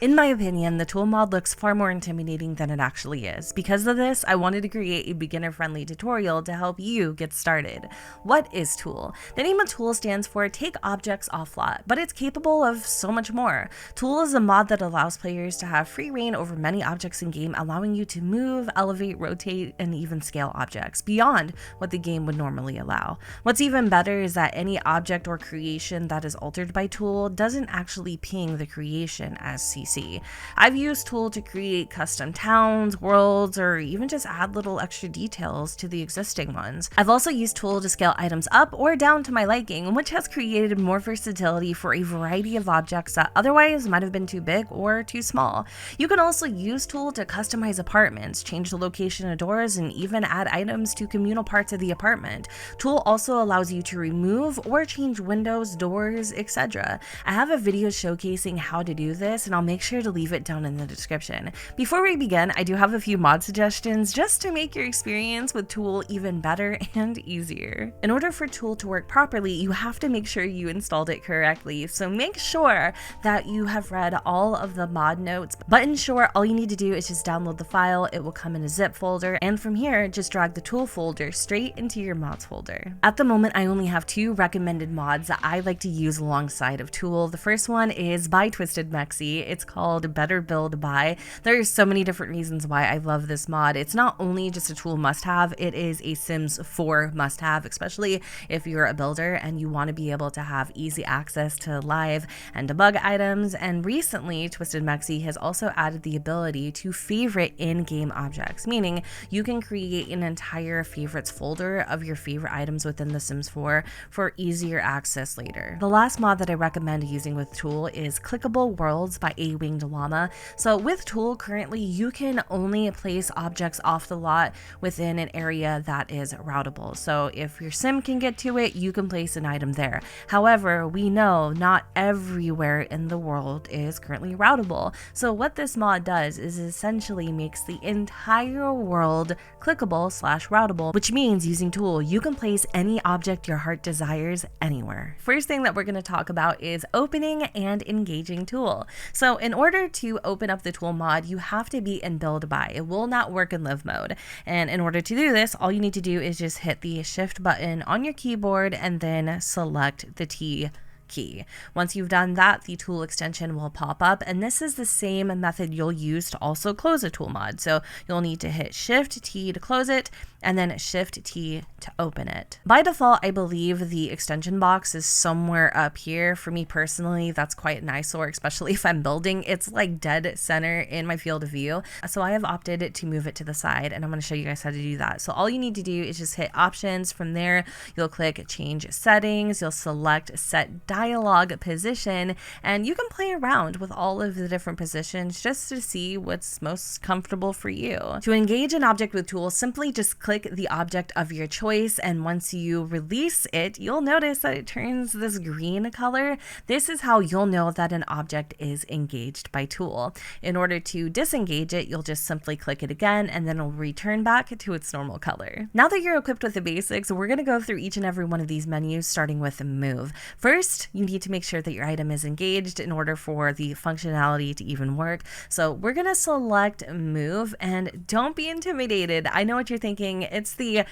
In my opinion, the tool mod looks far more intimidating than it actually is. Because of this, I wanted to create a beginner-friendly tutorial to help you get started. What is tool? The name of tool stands for take objects off lot, but it's capable of so much more. Tool is a mod that allows players to have free reign over many objects in game, allowing you to move, elevate, rotate, and even scale objects beyond what the game would normally allow. What's even better is that any object or creation that is altered by tool doesn't actually ping the creation as CC. I've used tool to create custom towns, worlds, or even just add little extra details to the existing ones. I've also used tool to scale items up or down to my liking, which has created more versatility for a variety of objects that otherwise might have been too big or too small. You can also use tool to customize apartments, change the location of doors, and even add items to communal parts of the apartment. Tool also allows you to remove or change windows, doors, etc. I have a video showcasing how to do this, and I'll make sure to leave it down in the description. Before we begin, I do have a few mod suggestions just to make your experience with tool even better and easier. In order for tool to work properly, you have to make sure you installed it correctly, so make sure that you have read all of the mod notes. But in short, all you need to do is just download the file. It will come in a zip folder, and from here, just drag the tool folder straight into your mods folder. At the moment, I only have 2 recommended mods that I like to use alongside of tool. The first one is by TwistedMexi. It's called Better Build By. There are so many different reasons why I love this mod. It's not only just a tool must-have, it is a Sims 4 must-have, especially if you're a builder and you want to be able to have easy access to live and debug items. And recently, TwistedMexi has also added the ability to favorite in-game objects, meaning you can create an entire favorites folder of your favorite items within The Sims 4 for easier access later. The last mod that I recommend using with tool is Clickable Worlds by A Winged Llama. So with tool, currently you can only place objects off the lot within an area that is routable. So if your sim can get to it, you can place an item there. However, we know not everywhere in the world is currently routable. So what this mod does is essentially makes the entire world clickable/routable, which means using tool, you can place any object your heart desires anywhere. First thing that we're going to talk about is opening and engaging tool. So in order to open up the tool mod, you have to be in build by. It will not work in live mode. And in order to do this, all you need to do is just hit the shift button on your keyboard and then select the T key. Once you've done that, the tool extension will pop up, and this is the same method you'll use to also close a tool mod. So you'll need to hit Shift T to close it and then Shift T to open it. By default, I believe the extension box is somewhere up here. For me personally, that's quite an eyesore, especially if I'm building. It's like dead center in my field of view. So I have opted to move it to the side, and I'm going to show you guys how to do that. So all you need to do is just hit Options. From there, you'll click Change Settings. You'll select Set Dialog Position, and you can play around with all of the different positions just to see what's most comfortable for you. To engage an object with tool, simply just click the object of your choice, and once you release it, you'll notice that it turns this green color. This is how you'll know that an object is engaged by tool. In order to disengage it, you'll just simply click it again, and then it'll return back to its normal color. Now that you're equipped with the basics, we're going to go through each and every one of these menus, starting with Move. First, you need to make sure that your item is engaged in order for the functionality to even work. So we're going to select Move, and don't be intimidated. I know what you're thinking. It's the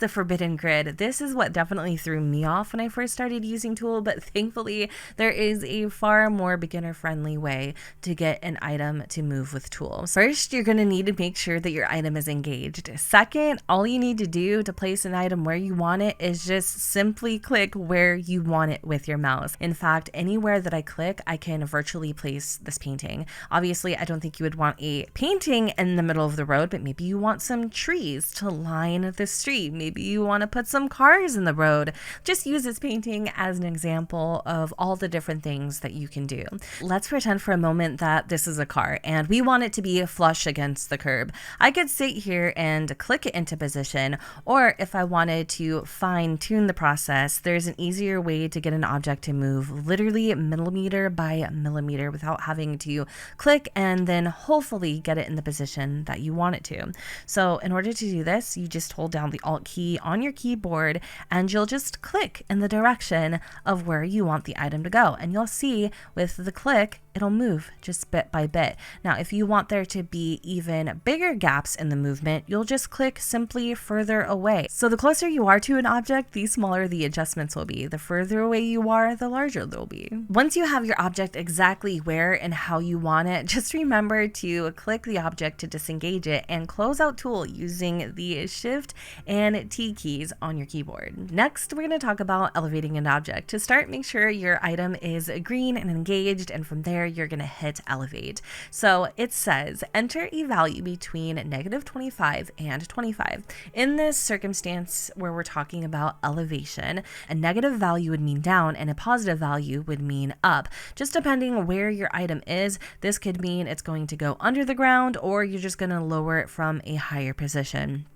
forbidden grid. This is what definitely threw me off when I first started using tool, but thankfully there is a far more beginner friendly way to get an item to move with tool. First, you're going to need to make sure that your item is engaged. Second, all you need to do to place an item where you want it is just simply click where you want it with your mouse. In fact, anywhere that I click, I can virtually place this painting. Obviously, I don't think you would want a painting in the middle of the road, but maybe you want some trees to line the street. Maybe you want to put some cars in the road. Just use this painting as an example of all the different things that you can do. Let's pretend for a moment that this is a car and we want it to be flush against the curb. I could sit here and click it into position, or if I wanted to fine tune the process, there's an easier way to get an object to move literally millimeter by millimeter without having to click and then hopefully get it in the position that you want it to. So in order to do this, you just hold down the Alt key on your keyboard and you'll just click in the direction of where you want the item to go. And you'll see with the click, it'll move just bit by bit. Now, if you want there to be even bigger gaps in the movement, you'll just click simply further away. So the closer you are to an object, the smaller the adjustments will be. The further away you are, the larger they'll be. Once you have your object exactly where and how you want it, just remember to click the object to disengage it and close out tool using the Shift and T keys on your keyboard. Next, we're going to talk about elevating an object. To start, make sure your item is green and engaged, and from there you're going to hit elevate. So it says enter a value between -25 and 25. In this circumstance where we're talking about elevation, a negative value would mean down and a positive value would mean up. Just depending where your item is, this could mean it's going to go under the ground or you're just going to lower it from a higher position.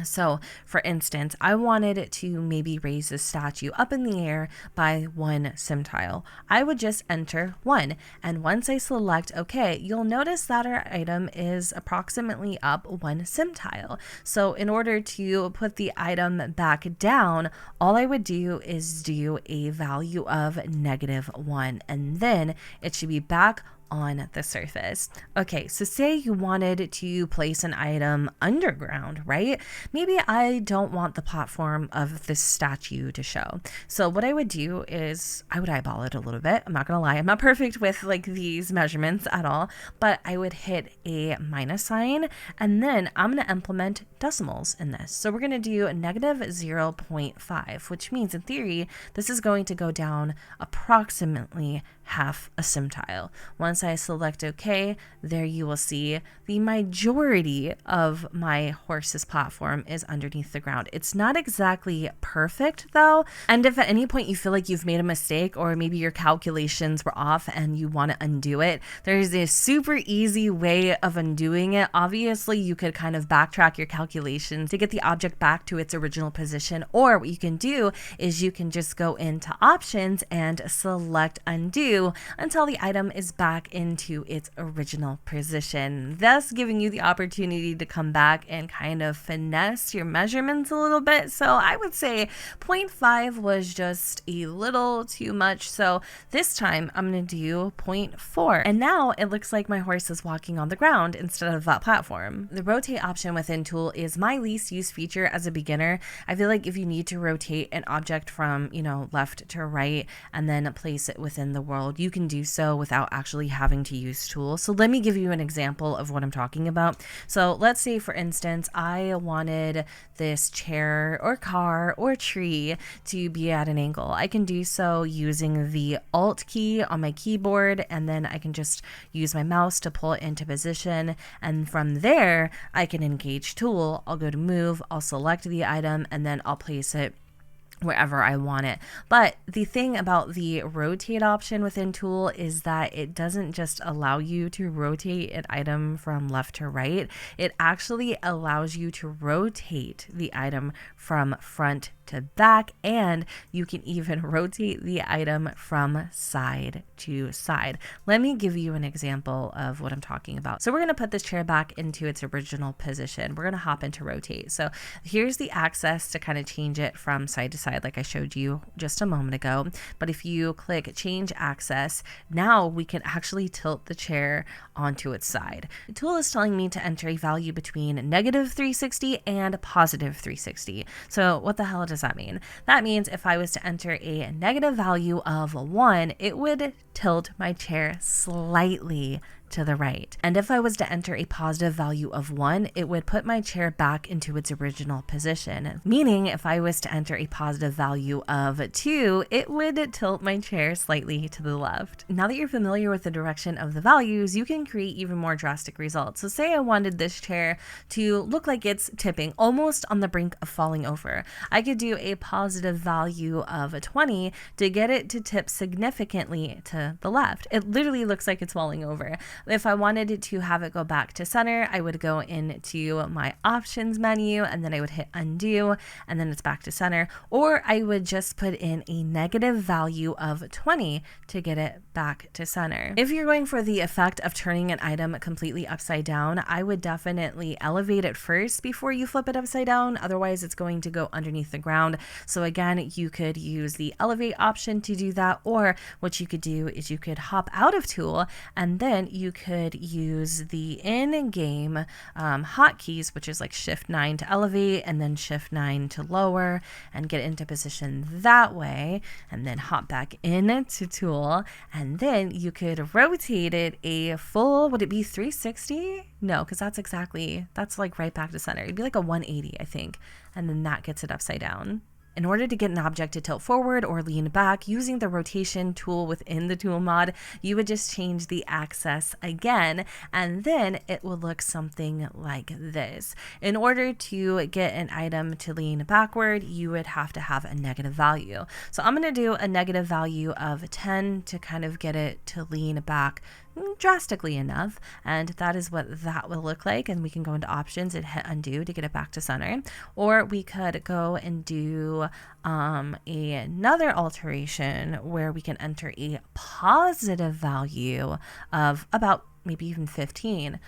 So, for instance, I wanted it to maybe raise this statue up in the air by 1 sim tile. I would just enter 1, and once I select OK, you'll notice that our item is approximately up 1 sim tile. So, in order to put the item back down, all I would do is do a value of -1, and then it should be back on the surface. Okay, so say you wanted to place an item underground, right? Maybe I don't want the platform of this statue to show. So what I would do is I would eyeball it a little bit. I'm not gonna lie, I'm not perfect with like these measurements at all, but I would hit a minus sign and then I'm gonna implement decimals in this. So we're gonna do -0.5, which means in theory, this is going to go down approximately half a sim tile. Once I select OK, there you will see the majority of my horse's platform is underneath the ground. It's not exactly perfect though, and if at any point you feel like you've made a mistake or maybe your calculations were off and you want to undo it, there's a super easy way of undoing it. Obviously, you could kind of backtrack your calculations to get the object back to its original position, or what you can do is you can just go into options and select undo until the item is back into its original position, thus giving you the opportunity to come back and kind of finesse your measurements a little bit. So I would say 0.5 was just a little too much. So this time I'm going to do 0.4. And now it looks like my horse is walking on the ground instead of that platform. The rotate option within Tool is my least used feature as a beginner. I feel like if you need to rotate an object from, left to right and then place it within the world, you can do so without actually having to use Tool. So let me give you an example of what I'm talking about. So let's say, for instance, I wanted this chair or car or tree to be at an angle. I can do so using the Alt key on my keyboard, and then I can just use my mouse to pull it into position. And from there, I can engage Tool. I'll go to Move, I'll select the item, and then I'll place it wherever I want it. But the thing about the rotate option within Tool is that it doesn't just allow you to rotate an item from left to right. It actually allows you to rotate the item from front to back, and you can even rotate the item from side to side. Let me give you an example of what I'm talking about. So we're going to put this chair back into its original position. We're going to hop into rotate. So here's the access to kind of change it from side to side like I showed you just a moment ago. But if you click change access, now we can actually tilt the chair onto its side. The Tool is telling me to enter a value between -360 and +360. So what the hell does that mean? That means if I was to enter a negative value of 1, it would tilt my chair slightly to the right. And if I was to enter a positive value of 1, it would put my chair back into its original position. Meaning if I was to enter a positive value of 2, it would tilt my chair slightly to the left. Now that you're familiar with the direction of the values, you can create even more drastic results. So say I wanted this chair to look like it's tipping, almost on the brink of falling over. I could do a positive value of 20 to get it to tip significantly to the left. It literally looks like it's falling over. If I wanted it to have it go back to center, I would go into my options menu and then I would hit undo and then it's back to center. Or I would just put in a negative value of 20 to get it back to center. If you're going for the effect of turning an item completely upside down, I would definitely elevate it first before you flip it upside down. Otherwise, it's going to go underneath the ground. So again, you could use the elevate option to do that, or what you could do is you could hop out of tool and then you could use the in-game hotkeys, which is like Shift 9 to elevate and then Shift 9 to lower, and get into position that way, and then hop back into tool, and then you could rotate it a full, would it be 360? No, because that's like right back to center. It'd be like a 180, I think, and then that gets it upside down. In order to get an object to tilt forward or lean back using the rotation tool within the tool mod, you would just change the axis again, and then it will look something like this. In order to get an item to lean backward, you would have to have a negative value. So I'm going to do a negative value of 10 to kind of get it to lean back drastically enough, and that is what that will look like. And we can go into options and hit undo to get it back to center, or we could go and do another alteration where we can enter a positive value of about maybe even 15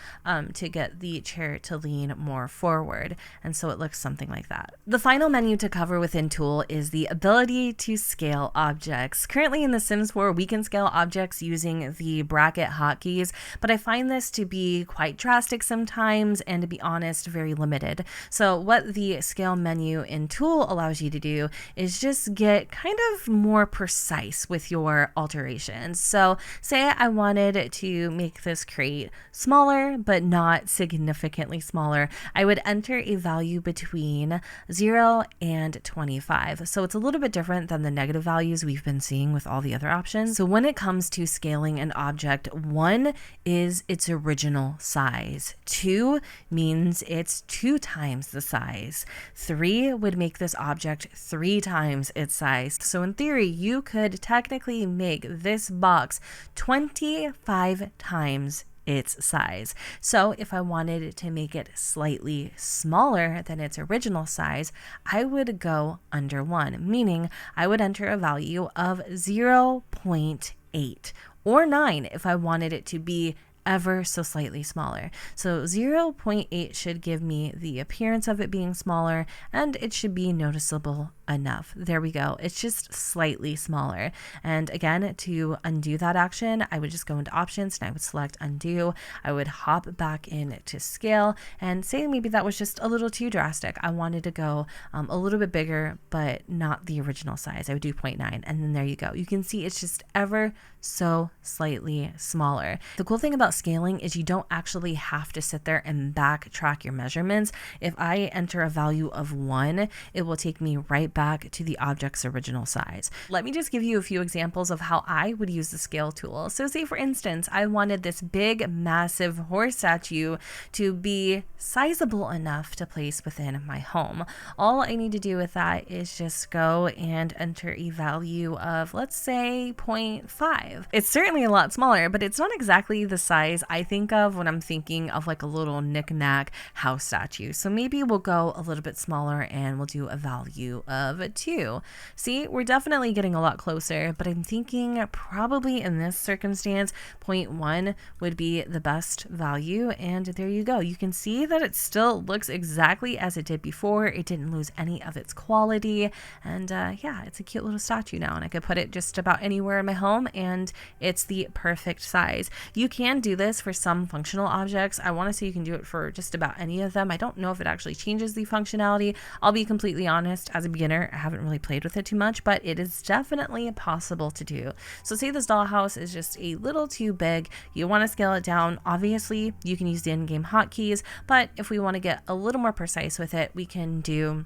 to get the chair to lean more forward. And so it looks something like that. The final menu to cover within Tool is the ability to scale objects. Currently in The Sims 4, we can scale objects using the bracket hotkeys, but I find this to be quite drastic sometimes, and to be honest, very limited. So what the scale menu in Tool allows you to do is just get kind of more precise with your alterations. So say I wanted to make this crate smaller, but not significantly smaller. I would enter a value between 0 and 25. So it's a little bit different than the negative values we've been seeing with all the other options. So when it comes to scaling an object, 1 is its original size. 2 means it's 2 times the size. 3 would make this object 3 times its size. So in theory, you could technically make this box 25 times its size. So if I wanted to make it slightly smaller than its original size, I would go under 1, meaning I would enter a value of 0.8 or 9 if I wanted it to be ever so slightly smaller. So 0.8 should give me the appearance of it being smaller, and it should be noticeable enough. There we go. It's just slightly smaller. And again, to undo that action, I would just go into options and I would select undo. I would hop back in to scale and say maybe that was just a little too drastic. I wanted to go a little bit bigger, but not the original size. I would do 0.9, and then there you go. You can see it's just ever so slightly smaller. The cool thing about scaling is you don't actually have to sit there and backtrack your measurements. If I enter a value of 1, it will take me right back to the object's original size. Let me just give you a few examples of how I would use the scale tool. So say for instance, I wanted this big, massive horse statue to be sizable enough to place within my home. All I need to do with that is just go and enter a value of, let's say, 0.5. It's certainly a lot smaller, but it's not exactly the size I think of when I'm thinking of like a little knick-knack house statue. So maybe we'll go a little bit smaller and we'll do a value of 2. See, we're definitely getting a lot closer, but I'm thinking probably in this circumstance, 0.1 would be the best value. And there you go. You can see that it still looks exactly as it did before. It didn't lose any of its quality. And yeah, it's a cute little statue now, and I could put it just about anywhere in my home, and it's the perfect size. You can do this for some functional objects. I want to say you can do it for just about any of them. I don't know if it actually changes the functionality. I'll be completely honest, as a beginner, I haven't really played with it too much, but it is definitely possible to do. So say this dollhouse is just a little too big. You want to scale it down. Obviously, you can use the in-game hotkeys, but if we want to get a little more precise with it, we can do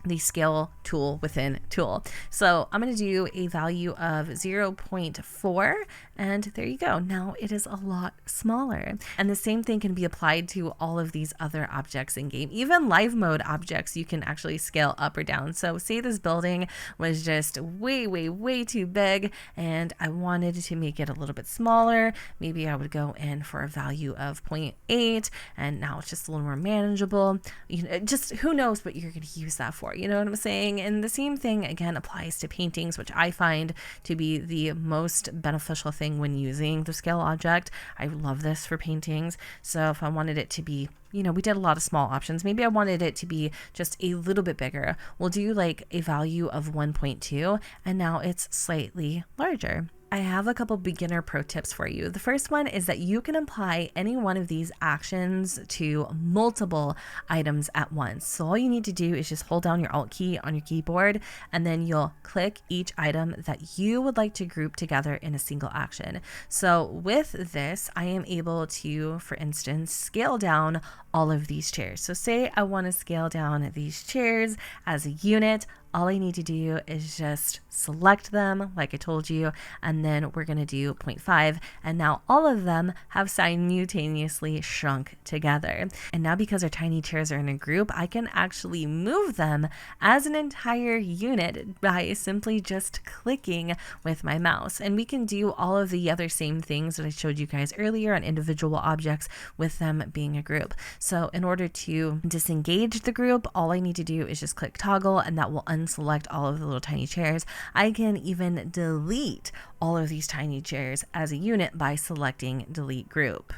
the scale tool within tool. So I'm going to do a value of 0.4, and there you go. Now it is a lot smaller. And the same thing can be applied to all of these other objects in game. Even live mode objects you can actually scale up or down. So say this building was just way too big and I wanted to make it a little bit smaller. Maybe I would go in for a value of 0.8, and now it's just a little more manageable. Just who knows what you're going to use that for. You know what I'm saying? And the same thing again applies to paintings, which I find to be the most beneficial thing when using the scale object. I love this for paintings. So if I wanted it to be, we did a lot of small options. Maybe I wanted it to be just a little bit bigger. We'll do like a value of 1.2, and now it's slightly larger. I have a couple beginner pro tips for you. The first one is that you can apply any one of these actions to multiple items at once. So all you need to do is just hold down your Alt key on your keyboard, and then you'll click each item that you would like to group together in a single action. So with this, I am able to, for instance, scale down all of these chairs. So say I want to scale down these chairs as a unit. All I need to do is just select them like I told you, and then we're going to do 0.5, and now all of them have simultaneously shrunk together. And now because our tiny chairs are in a group, I can actually move them as an entire unit by simply just clicking with my mouse. And we can do all of the other same things that I showed you guys earlier on individual objects with them being a group. So in order to disengage the group, all I need to do is just click toggle, and that will unselect all of the little tiny chairs. I can even delete all of these tiny chairs as a unit by selecting delete group.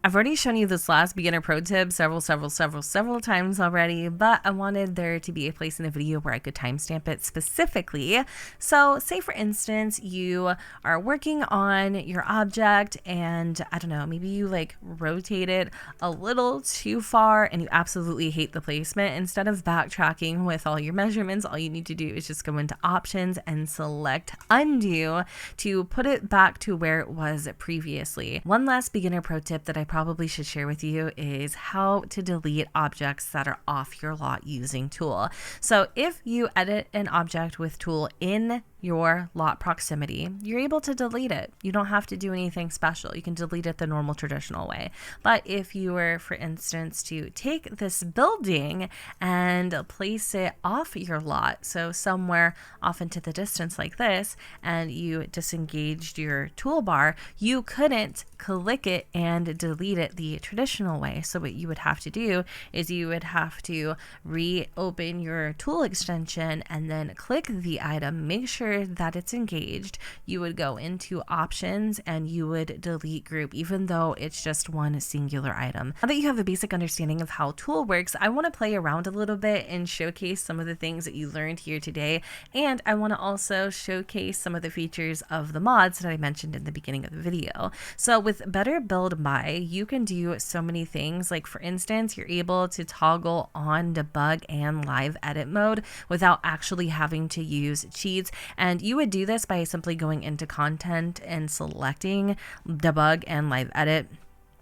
I've already shown you this last beginner pro tip several times already, but I wanted there to be a place in the video where I could timestamp it specifically. So say for instance, you are working on your object and I don't know, maybe you like rotate it a little too far and you absolutely hate the placement. Instead of backtracking with all your measurements, all you need to do is just go into options and select undo to put it back to where it was previously. One last beginner pro tip that I probably should share with you is how to delete objects that are off your lot using tool. So if you edit an object with tool in your lot proximity, you're able to delete it. You don't have to do anything special. You can delete it the normal traditional way. But if you were, for instance, to take this building and place it off your lot, so somewhere off into the distance like this, and you disengaged your toolbar, you couldn't click it and delete it the traditional way. So what you would have to do is you would have to reopen your tool extension and then click the item, make sure that it's engaged. You would go into options and you would delete group, even though it's just one singular item. Now that you have a basic understanding of how tool works, I want to play around a little bit and showcase some of the things that you learned here today. And I want to also showcase some of the features of the mods that I mentioned in the beginning of the video. So with Better Build By, you can do so many things. Like for instance, you're able to toggle on debug and live edit mode without actually having to use cheats. And you would do this by simply going into content and selecting debug and live edit.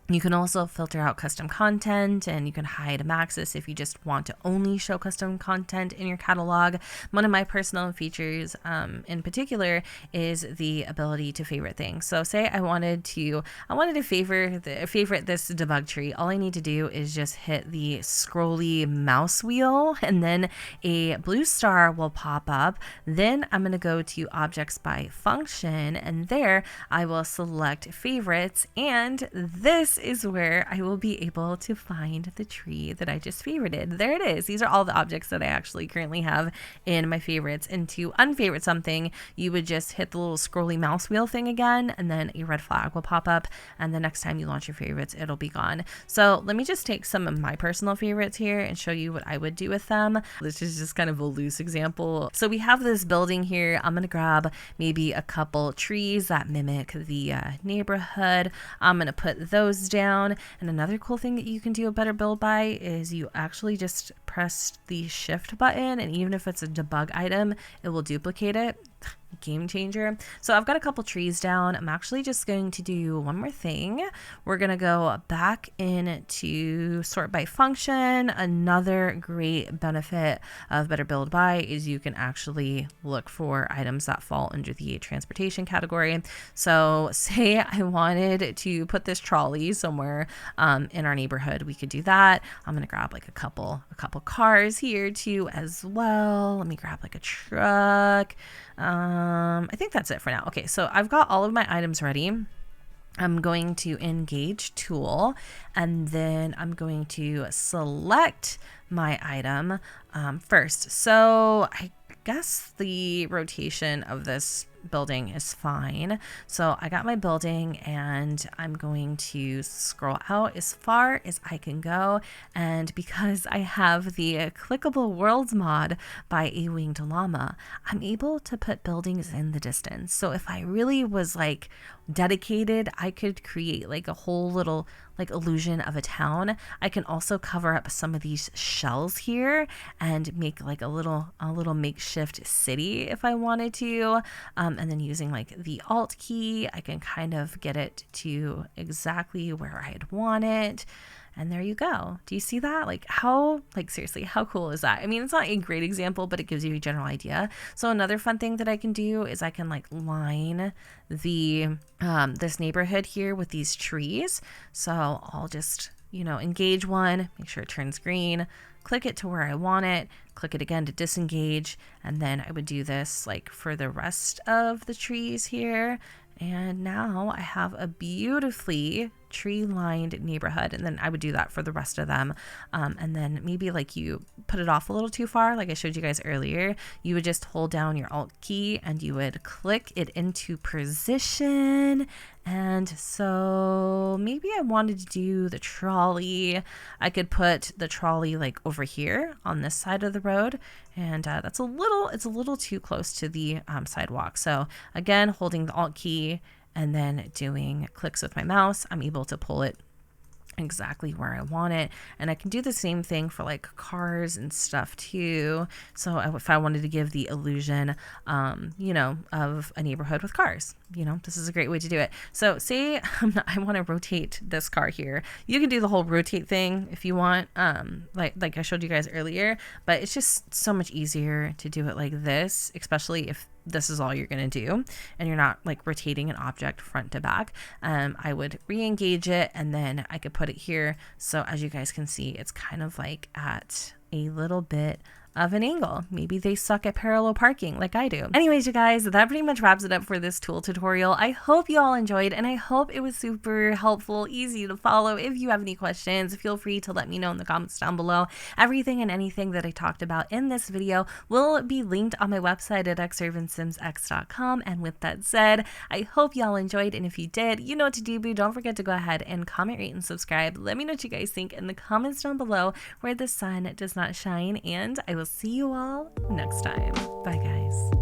You can also filter out custom content, and you can hide Maxis if you just want to only show custom content in your catalog. One of my personal features in particular is the ability to favorite things. So say I wanted to favorite this debug tree. All I need to do is just hit the scrolly mouse wheel, and then a blue star will pop up. Then I'm going to go to objects by function, and there I will select favorites, and this is where I will be able to find the tree that I just favorited. There it is. These are all the objects that I actually currently have in my favorites. And to unfavorite something, you would just hit the little scrolly mouse wheel thing again, and then a red flag will pop up, and the next time you launch your favorites, it'll be gone. So let me just take some of my personal favorites here and show you what I would do with them. This is just kind of a loose example. So we have this building here. I'm going to grab maybe a couple trees that mimic the neighborhood. I'm going to put those down. And another cool thing that you can do a Better Build By is you actually just press the shift button, and even if it's a debug item, it will duplicate it. game changer. So I've got a couple trees down. I'm actually just going to do one more thing. We're going to go back into sort by function. Another great benefit of Better Build By is you can actually look for items that fall under the transportation category. So say I wanted to put this trolley somewhere in our neighborhood, we could do that. I'm going to grab like a couple cars here too as well. Let me grab like a truck. I think that's it for now. Okay, so I've got all of my items ready. I'm going to engage tool, and then I'm going to select my item first. So I guess the rotation of this building is fine. So I got my building, and I'm going to scroll out as far as I can go. And because I have the clickable worlds mod by A Winged Llama, I'm able to put buildings in the distance. So if I really was like dedicated, I could create like a whole little like illusion of a town. I can also cover up some of these shells here and make like a little makeshift city if I wanted to. And then using like the Alt key, I can kind of get it to exactly where I'd want it. And there you go. Do you see that? Like seriously, how cool is that? I mean, it's not a great example, but it gives you a general idea. So another fun thing that I can do is I can like line the this neighborhood here with these trees. So I'll just, engage one, make sure it turns green, click it to where I want it, click it again to disengage, and then I would do this like for the rest of the trees here. And now I have a beautifully tree-lined neighborhood, and then I would do that for the rest of them. And then maybe like you put it off a little too far, like I showed you guys earlier, you would just hold down your Alt key and you would click it into position. And so maybe I wanted to do the trolley. I could put the trolley like over here on this side of the road, and it's a little too close to the sidewalk. So again, holding the Alt key and then doing clicks with my mouse, I'm able to pull it exactly where I want it. And I can do the same thing for like cars and stuff too. So if I wanted to give the illusion, of a neighborhood with cars, this is a great way to do it. So say I want to rotate this car here. You can do the whole rotate thing if you want, like I showed you guys earlier, but it's just so much easier to do it like this, especially if this is all you're going to do and you're not like rotating an object front to back. I would re-engage it, and then I could put it here. So as you guys can see, it's kind of like at a little bit of an angle. Maybe they suck at parallel parking like I do. Anyways, you guys, that pretty much wraps it up for this tool tutorial. I hope you all enjoyed, and I hope it was super helpful, easy to follow. If you have any questions, feel free to let me know in the comments down below. Everything and anything that I talked about in this video will be linked on my website at XUrbanSimsX.com. And with that said, I hope y'all enjoyed, and if you did, you know what to do, boo. Don't forget to go ahead and comment, rate, and subscribe. Let me know what you guys think in the comments down below where the sun does not shine, and I will see you all next time. Bye, guys.